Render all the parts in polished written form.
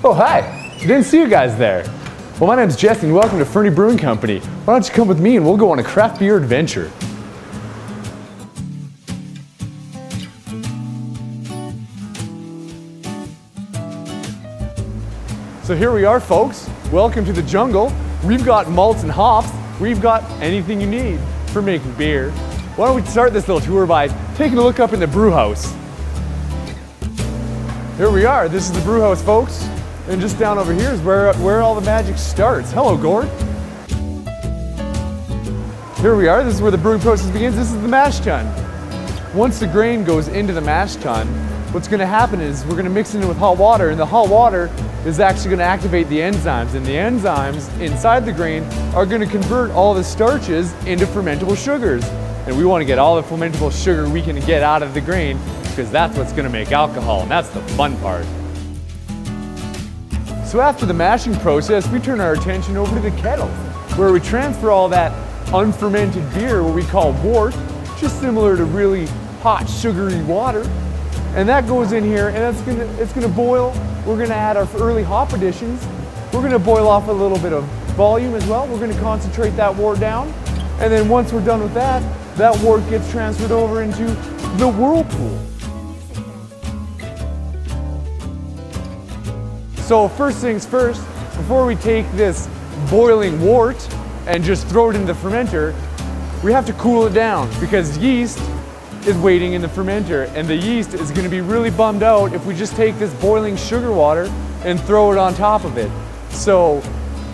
Oh, hi. I didn't see you guys there. Well, my name's Jesse and welcome to Fernie Brewing Company. Why don't you come with me and we'll go on a craft beer adventure. So here we are, folks. Welcome to the jungle. We've got malts and hops. We've got anything you need for making beer. Why don't we start this little tour by taking a look up in the brew house. Here we are. This is the brew house, folks. And just down over here is where all the magic starts. Hello, Gord. Here we are. This is where the brewing process begins. This is the mash tun. Once the grain goes into the mash tun, what's going to happen is we're going to mix it in with hot water, and the hot water is actually going to activate the enzymes, and the enzymes inside the grain are going to convert all the starches into fermentable sugars. And we want to get all the fermentable sugar we can get out of the grain, because that's what's going to make alcohol, and that's the fun part. So after the mashing process, we turn our attention over to the kettle, where we transfer all that unfermented beer, what we call wort, just similar to really hot, sugary water. And that goes in here, and it's gonna boil. We're gonna add our early hop additions. We're gonna boil off a little bit of volume as well. We're gonna concentrate that wort down. And then once we're done with that, that wort gets transferred over into the whirlpool. So first things first, before we take this boiling wort and just throw it in the fermenter, we have to cool it down because yeast is waiting in the fermenter, and the yeast is going to be really bummed out if we just take this boiling sugar water and throw it on top of it. So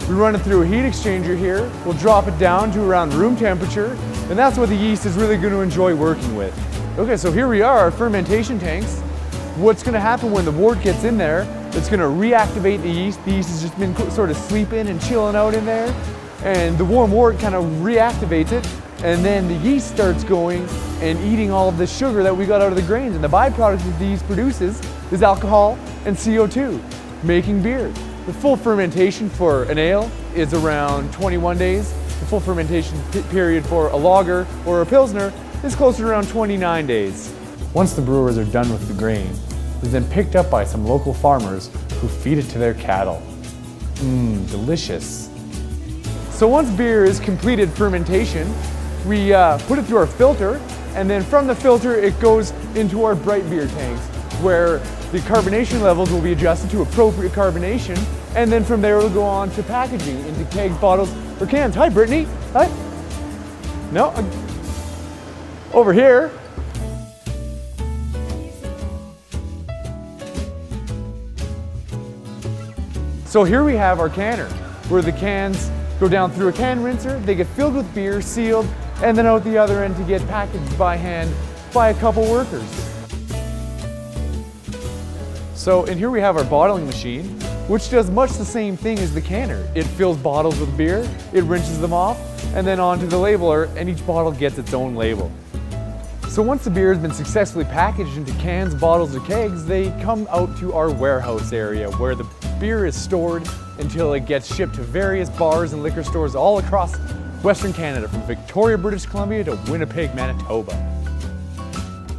we run it through a heat exchanger here, we'll drop it down to around room temperature, and that's what the yeast is really going to enjoy working with. Okay, so here we are, our fermentation tanks. What's going to happen when the wort gets in there, it's going to reactivate the yeast. The yeast has just been sort of sleeping and chilling out in there, and the warm wort kind of reactivates it, and then the yeast starts going and eating all of the sugar that we got out of the grains, and the byproduct that the yeast produces is alcohol and CO2, making beer. The full fermentation for an ale is around 21 days. The full fermentation period for a lager or a pilsner is closer to around 29 days. Once the brewers are done with the grain, it's then picked up by some local farmers who feed it to their cattle. Delicious. So once beer is completed fermentation, we put it through our filter, and then from the filter it goes into our bright beer tanks, where the carbonation levels will be adjusted to appropriate carbonation, and then from there we'll go on to packaging into kegs, bottles, or cans. Hi, Brittany. Hi. No, over here. So here we have our canner, where the cans go down through a can rinser, they get filled with beer, sealed, and then out the other end to get packaged by hand by a couple workers. So, and here we have our bottling machine, which does much the same thing as the canner. It fills bottles with beer, it rinses them off, and then onto the labeler, and each bottle gets its own label. So once the beer has been successfully packaged into cans, bottles, or kegs, they come out to our warehouse area, where the beer is stored until it gets shipped to various bars and liquor stores all across Western Canada, from Victoria, British Columbia to Winnipeg, Manitoba.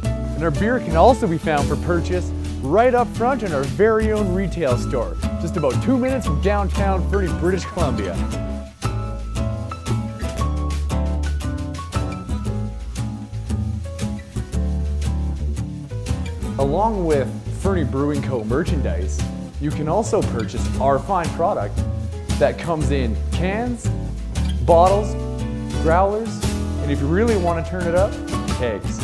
And our beer can also be found for purchase right up front in our very own retail store, just about 2 minutes from downtown Fernie, British Columbia. Along with Fernie Brewing Co. merchandise, you can also purchase our fine product that comes in cans, bottles, growlers, and if you really want to turn it up, kegs.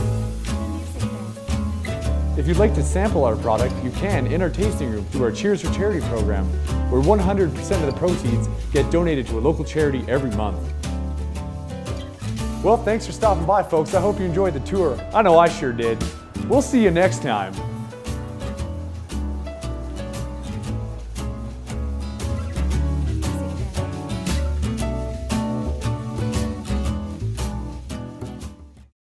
If you'd like to sample our product, you can in our tasting room through our Cheers for Charity program, where 100% of the proceeds get donated to a local charity every month. Well, thanks for stopping by, folks. I hope you enjoyed the tour. I know I sure did. We'll see you next time.